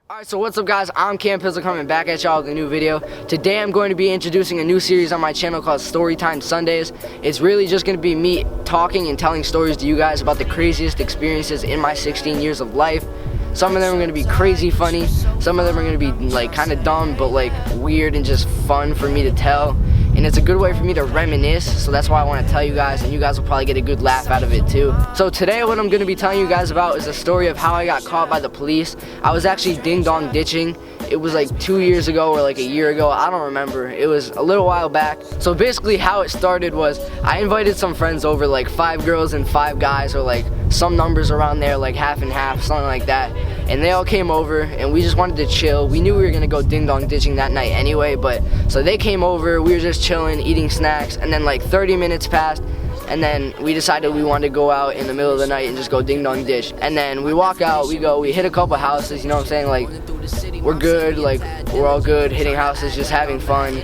Alright, so what's up guys, I'm Cam Pizzle coming back at y'all with a new video. Today I'm going to be introducing a new series on my channel called Storytime Sundays. It's really just going to be me talking and telling stories to you guys about the craziest experiences in my 16 years of life. Some of them are going to be crazy funny, some of them are going to be like kind of dumb but like weird and just fun for me to tell. And it's a good way for me to reminisce, so that's why I want to tell you guys, and you guys will probably get a good laugh out of it too. So today what I'm going to be telling you guys about is a story of how I got caught by the police. I was actually ding-dong ditching. It was like 2 years ago or like a year ago, I don't remember. It was a little while back. So basically how it started was I invited some friends over, like 5 girls and 5 guys, or like some numbers around there, like half and half, something like that. And they all came over and we just wanted to chill. We knew we were gonna go ding-dong ditching that night anyway, but so they came over, we were just chilling, eating snacks, and then like 30 minutes passed, and then we decided we wanted to go out in the middle of the night and just go ding-dong ditch. And then we walk out, we hit a couple houses, you know what I'm saying, like we're good, like we're all good, hitting houses, just having fun.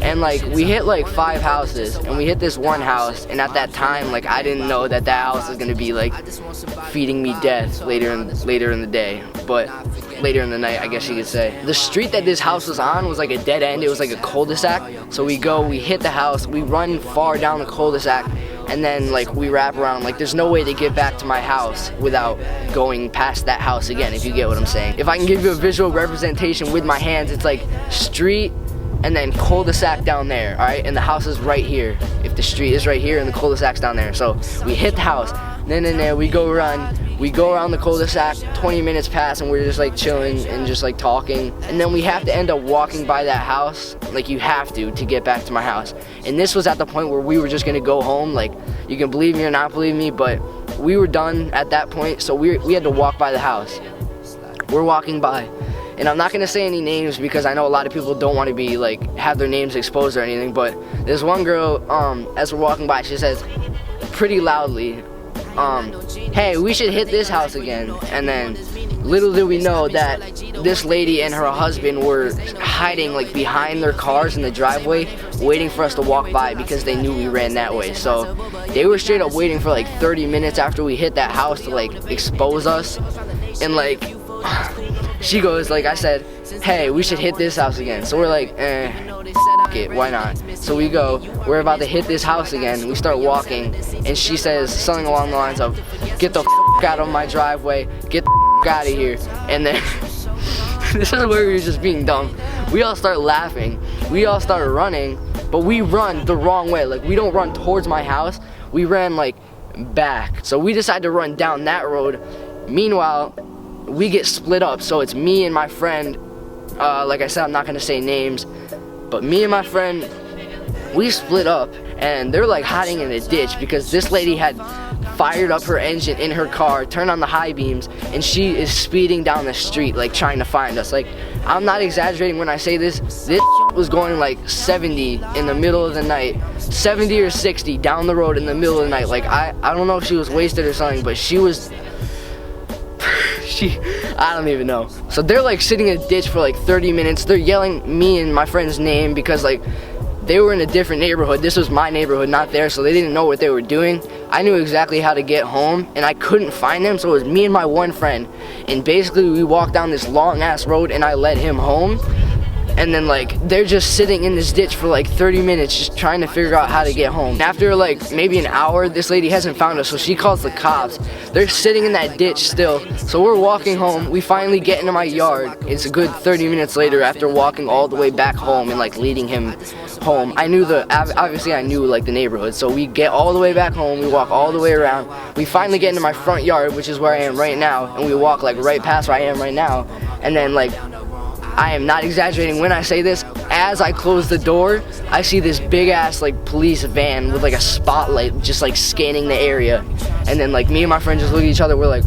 And like we hit like 5 houses, and we hit this one house, and at that time like I didn't know that that house was gonna be like feeding me death later in the day, but later in the night, I guess you could say. The street that this house was on was like a dead end. It was like a cul-de-sac. So we hit the house, we run far down the cul-de-sac, and then like we wrap around. Like there's no way to get back to my house without going past that house again, if you get what I'm saying. If I can give you a visual representation with my hands, it's like street and then cul-de-sac down there, all right? And the house is right here. If the street is right here and the cul-de-sac's down there. So we hit the house, then in there we go around the cul-de-sac, 20 minutes pass, and we're just like chilling and just like talking. And then we have to end up walking by that house, like you have to get back to my house. And this was at the point where we were just gonna go home. Like, you can believe me or not believe me, but we were done at that point, so we had to walk by the house. We're walking by, and I'm not gonna say any names because I know a lot of people don't want to be like have their names exposed or anything, but there's one girl, as we're walking by, she says pretty loudly, hey, we should hit this house again. And then little did we know that this lady and her husband were hiding like behind their cars in the driveway, waiting for us to walk by because they knew we ran that way. So they were straight up waiting for like 30 minutes after we hit that house to like expose us. And like she goes, like I said, hey, we should hit this house again. So we're like, fuck it, why not? So we go, we're about to hit this house again. We start walking, and she says something along the lines of, get the f out of my driveway, get the f out of here. And then this is where we were just being dumb. We all start laughing, we all start running, but we run the wrong way. Like, we don't run towards my house, we ran like back. So we decide to run down that road. Meanwhile, we get split up, so it's me and my friend. Like I said, I'm not gonna say names, but me and my friend, we split up, and they're like hiding in a ditch because this lady had fired up her engine in her car, turned on the high beams, and she is speeding down the street like trying to find us. Like, I'm not exaggerating when I say this was going like 70 in the middle of the night, 70 or 60 down the road in the middle of the night. Like, I don't know if she was wasted or something, but she was I don't even know. So they're like sitting in a ditch for like 30 minutes. They're yelling me and my friend's name because like they were in a different neighborhood. This was my neighborhood, not theirs, so they didn't know what they were doing. I knew exactly how to get home, and I couldn't find them, so it was me and my one friend. And basically we walked down this long ass road, and I led him home. And then like they're just sitting in this ditch for like 30 minutes just trying to figure out how to get home. After like maybe an hour, this lady hasn't found us, so she calls the cops. They're sitting in that ditch still. So we're walking home. We finally get into my yard. It's a good 30 minutes later after walking all the way back home and like leading him home. Obviously I knew like the neighborhood. So we get all the way back home. We walk all the way around. We finally get into my front yard, which is where I am right now. And we walk like right past where I am right now. And then like, I am not exaggerating when I say this, as I close the door, I see this big ass like police van with like a spotlight just like scanning the area. And then like me and my friend just look at each other, we're like,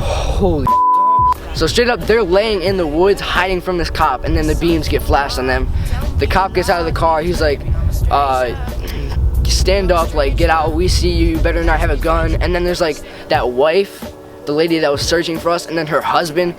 holy. So straight up, they're laying in the woods hiding from this cop, and then the beams get flashed on them. The cop gets out of the car, he's like, stand up, like get out, we see you, you better not have a gun. And then there's like that wife, the lady that was searching for us, and then her husband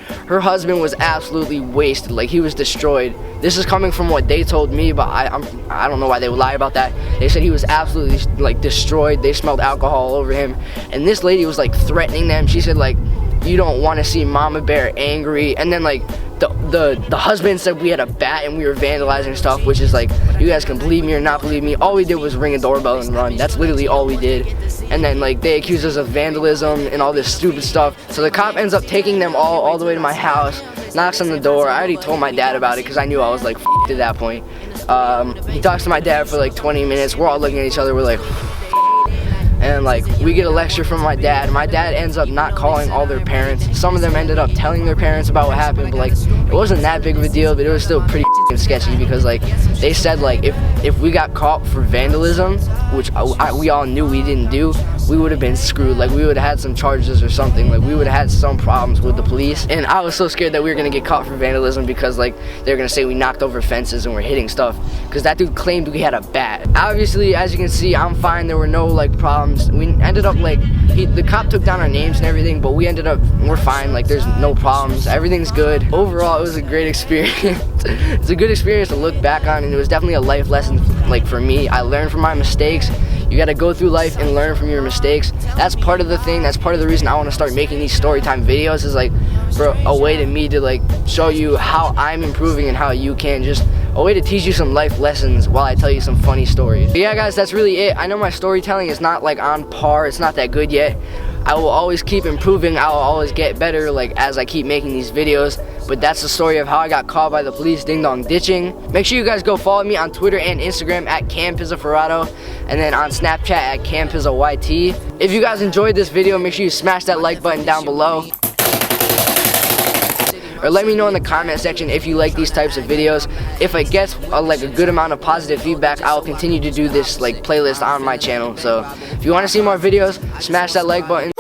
was absolutely wasted. Like, he was destroyed. This is coming from what they told me, but I don't know why they would lie about that. They said he was absolutely like destroyed. They smelled alcohol all over him, and this lady was like threatening them. She said like, you don't want to see Mama Bear angry. And then like the husband said we had a bat and we were vandalizing stuff, which is like, you guys can believe me or not believe me, all we did was ring a doorbell and run. That's literally all we did. And then like they accused us of vandalism and all this stupid stuff. So the cop ends up taking them all the way to my house, knocks on the door. I already told my dad about it because I knew I was like f***ed at that point. He talks to my dad for like 20 minutes. We're all looking at each other, we're like, and like we get a lecture from my dad. My dad ends up not calling all their parents. Some of them ended up telling their parents about what happened, but like it wasn't that big of a deal, but it was still pretty sketchy because like they said like if we got caught for vandalism, which we all knew we didn't do, we would have been screwed. Like we would have had some charges or something. Like we would have had some problems with the police. And I was so scared that we were gonna get caught for vandalism because like they were gonna say we knocked over fences and we're hitting stuff, because that dude claimed we had a bat. Obviously, as you can see, I'm fine. There were no like problems. We ended up like the cop took down our names and everything, but we're fine. Like there's no problems. Everything's good. Overall, it was a great experience. It's a good experience to look back on, and it was definitely a life lesson like for me. I learned from my mistakes. You gotta go through life and learn from your mistakes. That's part of the thing. That's part of the reason I want to start making these story time videos, is like for a way to me to like show you how I'm improving and how you can, just a way to teach you some life lessons while I tell you some funny stories. But yeah guys, that's really it. I know my storytelling is not like on par. It's not that good yet. I will always keep improving. I will always get better like as I keep making these videos. But that's the story of how I got caught by the police ding dong ditching. Make sure you guys go follow me on Twitter and Instagram at CamPizzaFerrato, and then on Snapchat at CamPizzaYT. If you guys enjoyed this video, make sure you smash that like button down below. Or let me know in the comment section if you like these types of videos. If I get like a good amount of positive feedback, I will continue to do this like playlist on my channel. So if you want to see more videos, smash that like button.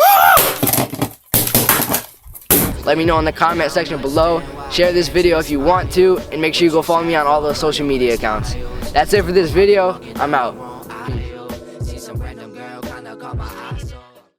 Let me know in the comment section below. Share this video if you want to, and make sure you go follow me on all those social media accounts. That's it for this video. I'm out.